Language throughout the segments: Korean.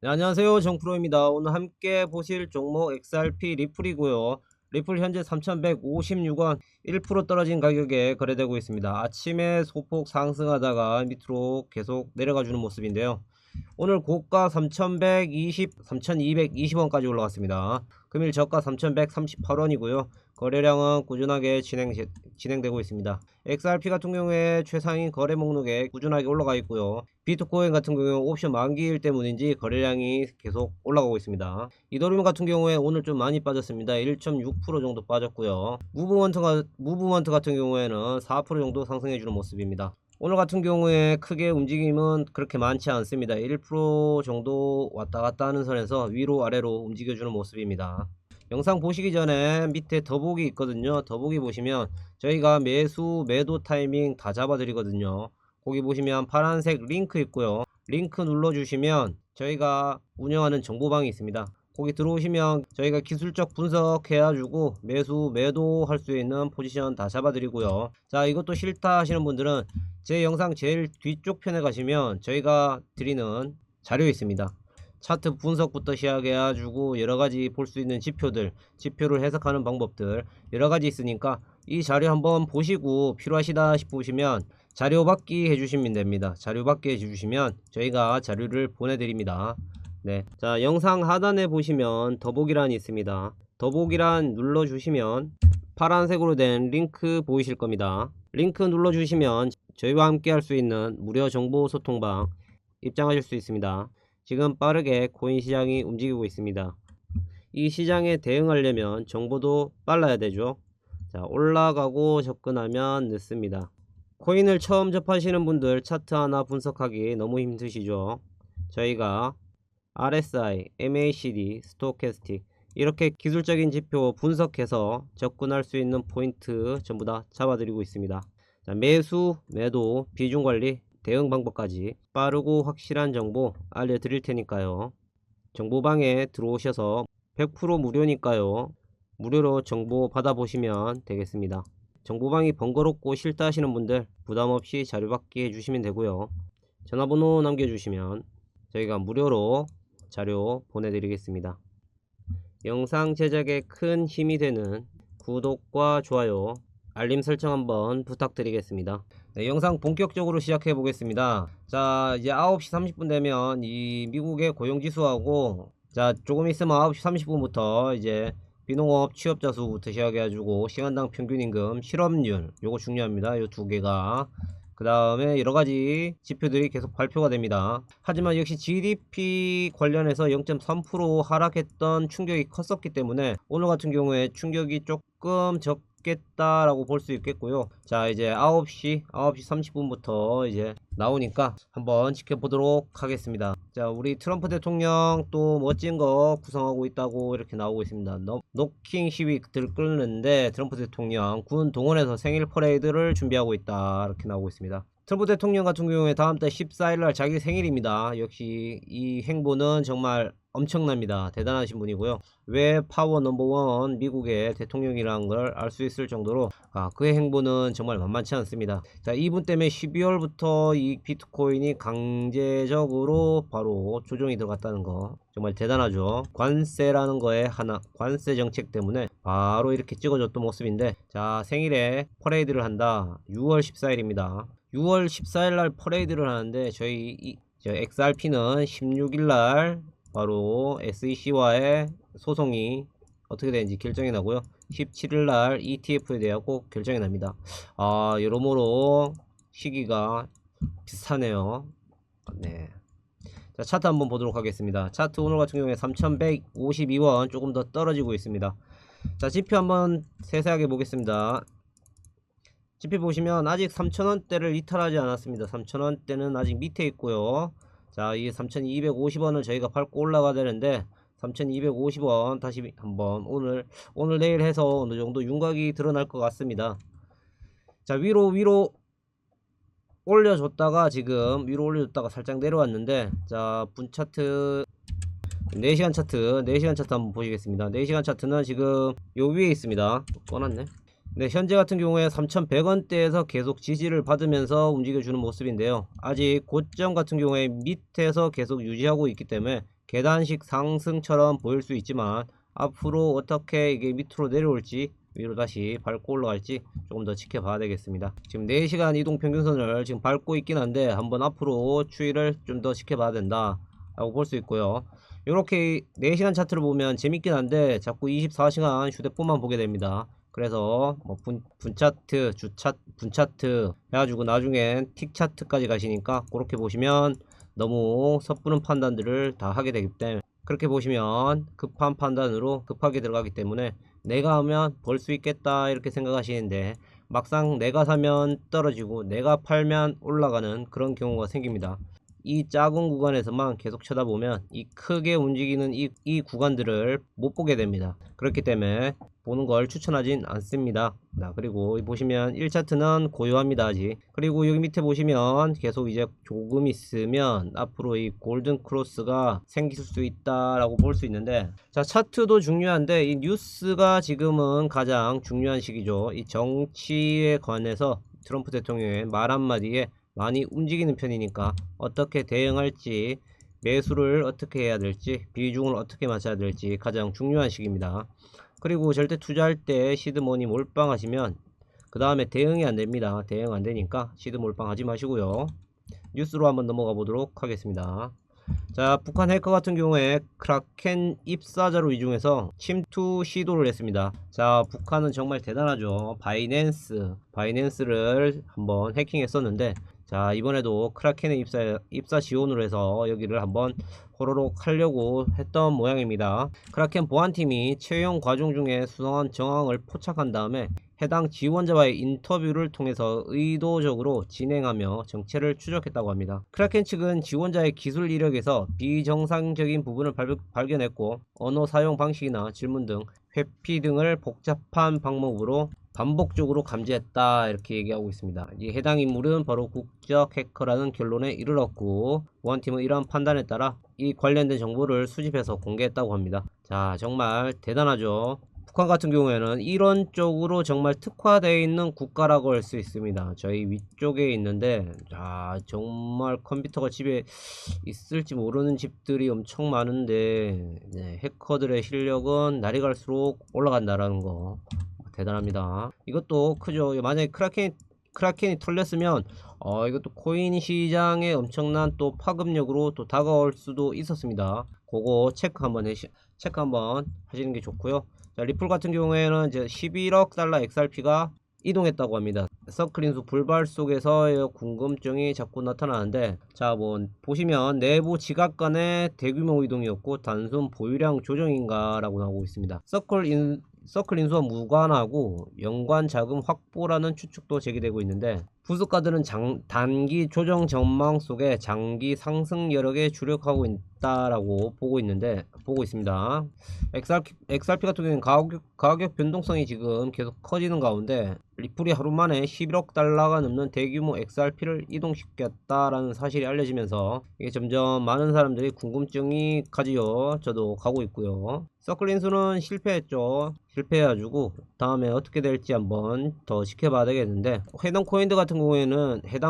네, 안녕하세요. 정프로입니다. 오늘 함께 보실 종목 XRP 리플이고요. 리플 현재 3,156원 1% 떨어진 가격에 거래되고 있습니다. 아침에 소폭 상승하다가 밑으로 계속 내려가 주는 모습인데요. 오늘 고가 3,220원까지 올라갔습니다. 금일 저가 3,138원이고요. 거래량은 꾸준하게 진행되고 있습니다. XRP 같은 경우에 최상위 거래 목록에 꾸준하게 올라가 있고요. 비트코인 같은 경우에 옵션 만기일 때문인지 거래량이 계속 올라가고 있습니다. 이더리움 같은 경우에 오늘 좀 많이 빠졌습니다. 1.6% 정도 빠졌고요. 무브먼트 같은 경우에는 4% 정도 상승해주는 모습입니다. 오늘 같은 경우에 크게 움직임은 그렇게 많지 않습니다. 1% 정도 왔다 갔다 하는 선에서 위로 아래로 움직여주는 모습입니다. 영상 보시기 전에 밑에 더보기 있거든요. 더보기 보시면 저희가 매수 매도 타이밍 다 잡아 드리거든요. 거기 보시면 파란색 링크 있고요. 링크 눌러주시면 저희가 운영하는 정보방이 있습니다. 거기 들어오시면 저희가 기술적 분석해 가지고 매수 매도 할 수 있는 포지션 다 잡아 드리고요. 자, 이것도 싫다 하시는 분들은 제 영상 제일 뒤쪽 편에 가시면 저희가 드리는 자료 있습니다. 차트 분석부터 시작해 가지고 여러가지 볼 수 있는 지표를 해석하는 방법들 여러가지 있으니까 이 자료 한번 보시고 필요하시다 싶으시면 자료 받기 해주시면 됩니다. 자료 받기 해주시면 저희가 자료를 보내드립니다. 네, 자, 영상 하단에 보시면 더보기란이 있습니다. 더보기란 눌러주시면 파란색으로 된 링크 보이실 겁니다. 링크 눌러주시면 저희와 함께 할 수 있는 무료 정보 소통방 입장하실 수 있습니다. 지금 빠르게 코인 시장이 움직이고 있습니다. 이 시장에 대응하려면 정보도 빨라야 되죠. 자, 올라가고 접근하면 늦습니다. 코인을 처음 접하시는 분들 차트 하나 분석하기 너무 힘드시죠. 저희가 RSI, MACD, 스토캐스틱 이렇게 기술적인 지표 분석해서 접근할 수 있는 포인트 전부 다 잡아드리고 있습니다. 자, 매수, 매도, 비중관리, 대응 방법까지 빠르고 확실한 정보 알려드릴 테니까요. 정보방에 들어오셔서 100% 무료니까요. 무료로 정보 받아보시면 되겠습니다. 정보방이 번거롭고 싫다 하시는 분들 부담없이 자료받기 해주시면 되고요. 전화번호 남겨주시면 저희가 무료로 자료 보내드리겠습니다. 영상 제작에 큰 힘이 되는 구독과 좋아요, 알림 설정 한번 부탁드리겠습니다. 네, 영상 본격적으로 시작해 보겠습니다. 자, 이제 9시 30분 되면 이 미국의 고용지수하고 자, 조금 있으면 9시 30분부터 이제 비농업 취업자 수부터 시작해 가지고 시간당 평균임금, 실업률 요거 중요합니다. 요 두 개가 그 다음에 여러가지 지표들이 계속 발표가 됩니다. 하지만 역시 GDP 관련해서 0.3% 하락했던 충격이 컸었기 때문에 오늘 같은 경우에 충격이 조금 적겠다라고 볼 수 있겠고요. 자, 이제 9시 30분부터 이제 나오니까 한번 지켜보도록 하겠습니다. 자, 우리 트럼프 대통령 또 멋진 거 구성하고 있다고 이렇게 나오고 있습니다. 노킹 시위 들끓는데 트럼프 대통령 군 동원해서 생일 퍼레이드를 준비하고 있다 이렇게 나오고 있습니다. 트럼프 대통령 같은 경우에 다음 달 14일날 자기 생일입니다. 역시 이 행보는 정말 엄청납니다. 대단하신 분이고요. 왜 파워 넘버원 미국의 대통령이라는 걸 알 수 있을 정도로 그의 행보는 정말 만만치 않습니다. 자, 이분 때문에 12월부터 이 비트코인이 강제적으로 바로 조정이 들어갔다는 거 정말 대단하죠. 관세라는 거에 하나, 관세 정책 때문에 바로 이렇게 찍어줬던 모습인데, 자, 생일에 퍼레이드를 한다. 6월 14일입니다 6월 14일날 퍼레이드를 하는데 저희 XRP는 16일날 바로 SEC와의 소송이 어떻게 되는지 결정이 나고요. 17일날 ETF에 대하여 꼭 결정이 납니다. 여러모로 시기가 비슷하네요. 네. 자, 차트 한번 보도록 하겠습니다. 차트 오늘 같은 경우에 3152원 조금 더 떨어지고 있습니다. 자, 지표 한번 세세하게 보겠습니다. 지표 보시면 아직 3,000원대를 이탈하지 않았습니다. 3,000원대는 아직 밑에 있고요. 자, 이 3,250원을 저희가 밟고 올라가야 되는데 3,250원 다시 한번 오늘 내일 해서 어느 정도 윤곽이 드러날 것 같습니다. 자, 위로 올려줬다가 지금 위로 올려줬다가 살짝 내려왔는데, 자, 분차트 4시간 차트 한번 보시겠습니다. 4시간 차트는 지금 요 위에 있습니다. 꺼놨네. 네, 현재 같은 경우에 3,100원대에서 계속 지지를 받으면서 움직여주는 모습인데요. 아직 고점 같은 경우에 밑에서 계속 유지하고 있기 때문에 계단식 상승처럼 보일 수 있지만 앞으로 어떻게 이게 밑으로 내려올지 위로 다시 밟고 올라갈지 조금 더 지켜봐야 되겠습니다. 지금 4시간 이동 평균선을 지금 밟고 있긴 한데 한번 앞으로 추이를 좀 더 지켜봐야 된다 라고 볼 수 있고요. 이렇게 4시간 차트를 보면 재밌긴 한데 자꾸 24시간 휴대폰만 보게 됩니다. 그래서 뭐 분차트, 분차트 해가지고 나중엔 틱차트까지 가시니까 그렇게 보시면 너무 섣부른 판단들을 다 하게 되기 때문에, 그렇게 보시면 급한 판단으로 급하게 들어가기 때문에 내가 하면 벌 수 있겠다 이렇게 생각하시는데 막상 내가 사면 떨어지고 내가 팔면 올라가는 그런 경우가 생깁니다. 이 작은 구간에서만 계속 쳐다보면 이 크게 움직이는 이 구간들을 못 보게 됩니다. 그렇기 때문에 보는 걸 추천하진 않습니다. 그리고 보시면 1차트는 고요합니다 아직. 그리고 여기 밑에 보시면 계속 이제 조금 있으면 앞으로 이 골든 크로스가 생길 수 있다라고 볼 수 있는데, 자, 차트도 중요한데 이 뉴스가 지금은 가장 중요한 시기죠. 이 정치에 관해서 트럼프 대통령의 말 한마디에 많이 움직이는 편이니까 어떻게 대응할지, 매수를 어떻게 해야 될지, 비중을 어떻게 맞춰야 될지 가장 중요한 시기입니다. 그리고 절대 투자할 때 시드머니 몰빵하시면 그 다음에 대응이 안됩니다. 대응 안되니까 시드 몰빵 하지 마시고요. 뉴스로 한번 넘어가 보도록 하겠습니다. 자, 북한 해커 같은 경우에 크라켄 입사자로 이중해서 침투 시도를 했습니다. 자, 북한은 정말 대단하죠. 바이낸스를 한번 해킹했었는데, 자, 이번에도 크라켄의 입사 지원으로 해서 여기를 한번 호로록 하려고 했던 모양입니다. 크라켄 보안팀이 채용 과정 중에 수상한 정황을 포착한 다음에 해당 지원자와의 인터뷰를 통해서 의도적으로 진행하며 정체를 추적했다고 합니다. 크라켄 측은 지원자의 기술 이력에서 비정상적인 부분을 발견했고 언어 사용 방식이나 질문 등 회피 등을 복잡한 방법으로 반복적으로 감지했다 이렇게 얘기하고 있습니다. 이 해당 인물은 바로 국적 해커라는 결론에 이르렀고 보안팀은 이러한 판단에 따라 이 관련된 정보를 수집해서 공개했다고 합니다. 자, 정말 대단하죠. 북한 같은 경우에는 이런 쪽으로 정말 특화되어 있는 국가라고 할 수 있습니다. 저희 위쪽에 있는데, 자, 정말 컴퓨터가 집에 있을지 모르는 집들이 엄청 많은데, 네, 해커들의 실력은 날이 갈수록 올라간다라는 거 대단합니다. 이것도 크죠. 만약에 크라켄이 털렸으면 이것도 코인 시장에 엄청난 또 파급력으로 또 다가올 수도 있었습니다. 그거 체크 한번 하시는 게 좋고요. 자, 리플 같은 경우에는 이제 11억 달러 XRP가 이동했다고 합니다. 서클인수 불발 속에서 궁금증이 자꾸 나타나는데, 자, 뭐 보시면 내부 지갑 간의 대규모 이동이었고 단순 보유량 조정인가 라고 나오고 있습니다. 서클 인수와 무관하고 연관 자금 확보라는 추측도 제기되고 있는데, 부수가들은 단기 조정 전망 속에 장기 상승 여력에 주력하고 있다라고 보고 있습니다. XRP 같은 경우는 가격 변동성이 지금 계속 커지는 가운데 리플이 하루 만에 11억 달러가 넘는 대규모 XRP를 이동시켰다라는 사실이 알려지면서 이게 점점 많은 사람들이 궁금증이 가지요. 저도 가고 있고요. 서클린수는 실패했죠. 실패해가지고 다음에 어떻게 될지 한번 더 지켜봐야 되겠는데, 해당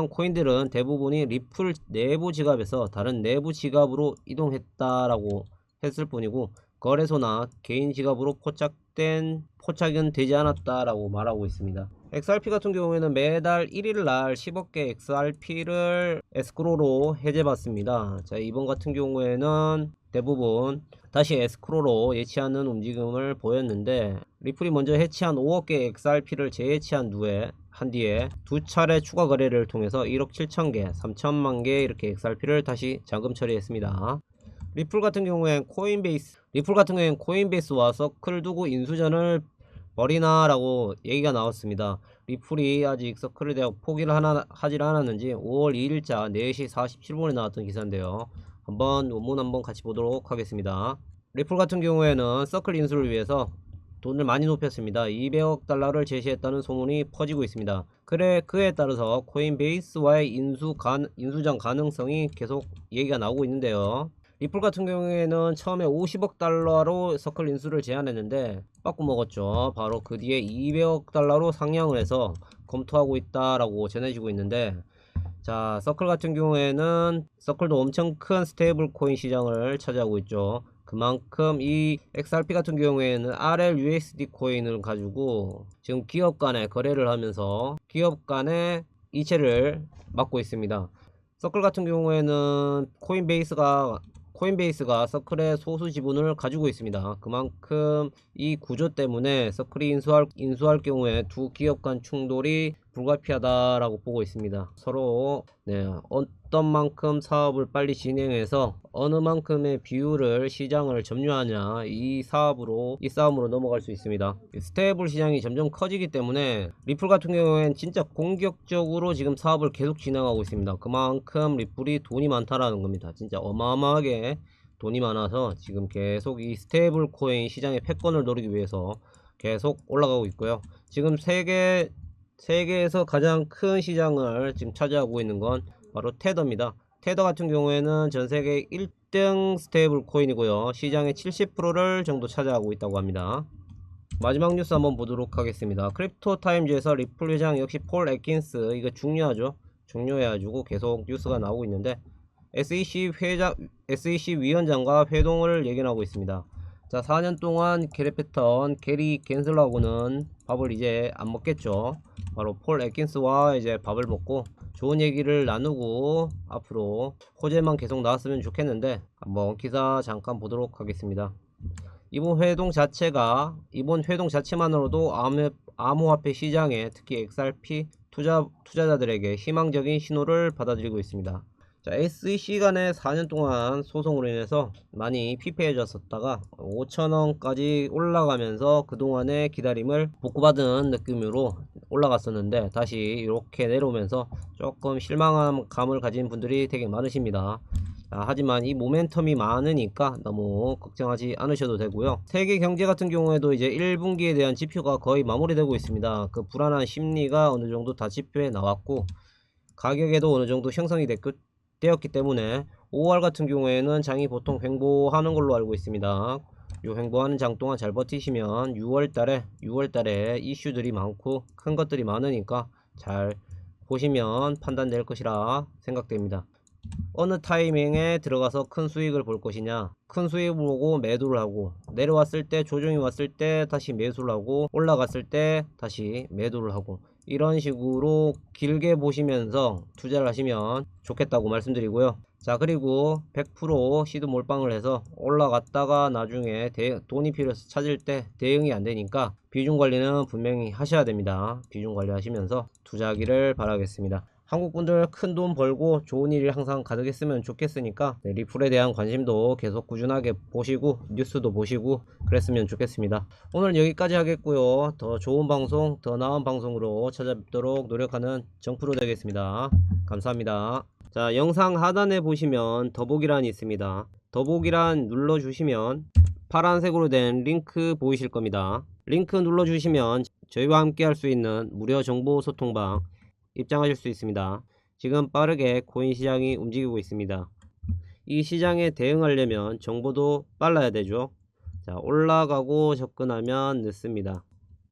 코인들은 대부분이 리플 내부 지갑에서 다른 내부 지갑으로 이동했다라고 했을 뿐이고 거래소나 개인 지갑으로 포착은 되지 않았다라고 말하고 있습니다. XRP 같은 경우에는 매달 1일날 10억개 XRP를 에스크로로 해제받습니다. 자, 이번 같은 경우에는 대부분 다시 에스크로로 예치하는 움직임을 보였는데, 리플이 먼저 해치한 5억개 XRP를 재해치한 뒤에 두 차례 추가 거래를 통해서 1억 7천개, 3천만 개 이렇게 XRP를 다시 잠금 처리했습니다. 리플 같은 경우엔 코인베이스와 서클 두고 인수전을 벌이나 라고 얘기가 나왔습니다. 리플이 아직 서클에 대한 포기를 하질 않았는지 5월 2일자 4시 47분에 나왔던 기사인데요. 원문 한번 같이 보도록 하겠습니다. 리플 같은 경우에는 서클 인수를 위해서 돈을 많이 높였습니다. 200억 달러를 제시했다는 소문이 퍼지고 있습니다. 그에 따라서 코인베이스와의 인수전 가능성이 계속 얘기가 나오고 있는데요. 리플 같은 경우에는 처음에 50억 달러로 서클 인수를 제안했는데 빠꾸 먹었죠. 바로 그 뒤에 200억 달러로 상향을 해서 검토하고 있다라고 전해지고 있는데, 자, 서클 같은 경우에는 서클도 엄청 큰 스테이블 코인 시장을 차지하고 있죠. 그만큼 이 XRP 같은 경우에는 RLUSD 코인을 가지고 지금 기업 간에 거래를 하면서 기업 간의 이체를 막고 있습니다. 서클 같은 경우에는 코인베이스가 서클의 소수 지분을 가지고 있습니다. 그만큼 이 구조 때문에 서클이 인수할 경우에 두 기업 간 충돌이 불가피하다라고 보고 있습니다. 서로 어떤 만큼 사업을 빨리 진행해서 어느 만큼의 비율을 시장을 점유하냐, 이 싸움으로 넘어갈 수 있습니다. 스테이블 시장이 점점 커지기 때문에 리플 같은 경우에는 진짜 공격적으로 지금 사업을 계속 진행하고 있습니다. 그만큼 리플이 돈이 많다라는 겁니다. 진짜 어마어마하게 돈이 많아서 지금 계속 이 스테이블 코인 시장의 패권을 노리기 위해서 계속 올라가고 있고요. 지금 세계에서 가장 큰 시장을 지금 차지하고 있는 건 바로 테더입니다. 테더 같은 경우에는 전 세계 1등 스테이블 코인이고요. 시장의 70%를 정도 차지하고 있다고 합니다. 마지막 뉴스 한번 보도록 하겠습니다. 크립토 타임즈에서 리플 회장 역시 폴 애킨스, 이거 중요하죠. 중요해가지고 계속 뉴스가 나오고 있는데, SEC 위원장과 회동을 예견하고 있습니다. 자, 4년 동안 계략했던 게리 겐슬러하고는 밥을 이제 안 먹겠죠. 바로 폴 애킨스와 이제 밥을 먹고 좋은 얘기를 나누고 앞으로 호재만 계속 나왔으면 좋겠는데, 한번 기사 잠깐 보도록 하겠습니다. 이번 회동 자체만으로도 암호화폐 시장에, 특히 XRP 투자자들에게 희망적인 신호를 받아들이고 있습니다. 자, SEC 간의 4년 동안 소송으로 인해서 많이 피폐해졌었다가 5천원까지 올라가면서 그동안의 기다림을 복구받은 느낌으로 올라갔었는데, 다시 이렇게 내려오면서 조금 실망한 감을 가진 분들이 되게 많으십니다. 하지만 이 모멘텀이 많으니까 너무 걱정하지 않으셔도 되고요. 세계 경제 같은 경우에도 이제 1분기에 대한 지표가 거의 마무리되고 있습니다. 그 불안한 심리가 어느 정도 다 지표에 나왔고, 가격에도 어느 정도 형성이 되었기 때문에 5월 같은 경우에는 장이 보통 횡보하는 걸로 알고 있습니다. 이 횡보하는 장 동안 잘 버티시면 6월달에 이슈들이 많고 큰 것들이 많으니까 잘 보시면 판단될 것이라 생각됩니다. 어느 타이밍에 들어가서 큰 수익을 볼 것이냐, 큰 수익을 보고 매도를 하고, 내려왔을 때 조정이 왔을 때 다시 매수를 하고, 올라갔을 때 다시 매도를 하고, 이런 식으로 길게 보시면서 투자를 하시면 좋겠다고 말씀드리고요. 자, 그리고 100% 시드 몰빵을 해서 올라갔다가 나중에 돈이 필요해서 찾을 때 대응이 안 되니까 비중 관리는 분명히 하셔야 됩니다. 비중 관리 하시면서 투자하기를 바라겠습니다. 한국분들 큰 돈 벌고 좋은 일이 항상 가득했으면 좋겠으니까 리플에 대한 관심도 계속 꾸준하게 보시고 뉴스도 보시고 그랬으면 좋겠습니다. 오늘 여기까지 하겠고요. 더 좋은 방송, 더 나은 방송으로 찾아뵙도록 노력하는 정프로 되겠습니다. 감사합니다. 자, 영상 하단에 보시면 더보기란이 있습니다. 더보기란 눌러주시면 파란색으로 된 링크 보이실 겁니다. 링크 눌러주시면 저희와 함께 할 수 있는 무료 정보 소통방 입장하실 수 있습니다. 지금 빠르게 코인 시장이 움직이고 있습니다. 이 시장에 대응하려면 정보도 빨라야 되죠. 자, 올라가고 접근하면 늦습니다.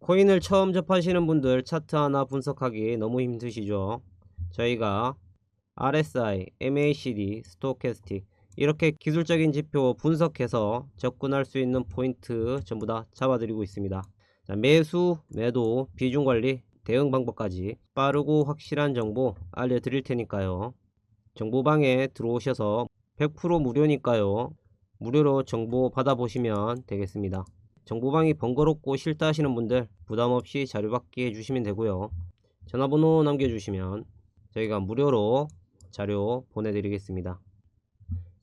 코인을 처음 접하시는 분들 차트 하나 분석하기 너무 힘드시죠. 저희가 RSI, MACD, 스토캐스틱 이렇게 기술적인 지표 분석해서 접근할 수 있는 포인트 전부 다 잡아드리고 있습니다. 자, 매수, 매도, 비중 관리, 대응 방법까지 빠르고 확실한 정보 알려드릴 테니까요. 정보방에 들어오셔서 100% 무료니까요. 무료로 정보 받아보시면 되겠습니다. 정보방이 번거롭고 싫다 하시는 분들 부담없이 자료받기 해주시면 되고요. 전화번호 남겨주시면 저희가 무료로 자료 보내드리겠습니다.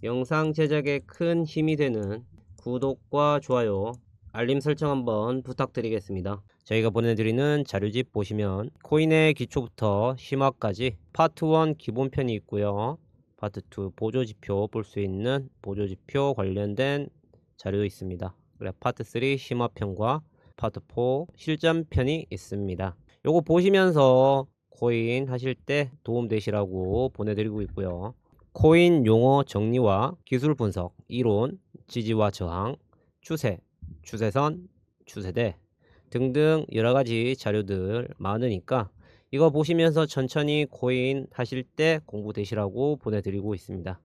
영상 제작에 큰 힘이 되는 구독과 좋아요, 알림 설정 한번 부탁드리겠습니다. 저희가 보내드리는 자료집 보시면 코인의 기초부터 심화까지 파트 1 기본편이 있고요. 파트 2 보조지표 볼 수 있는 보조지표 관련된 자료 있습니다. 그래 파트 3 심화편과 파트 4 실전편이 있습니다. 요거 보시면서 코인 하실 때 도움 되시라고 보내드리고 있고요. 코인 용어 정리와 기술 분석, 이론, 지지와 저항, 추세, 추세선, 추세대 등등 여러가지 자료들 많으니까 이거 보시면서 천천히 코인 하실 때 공부 되시라고 보내드리고 있습니다.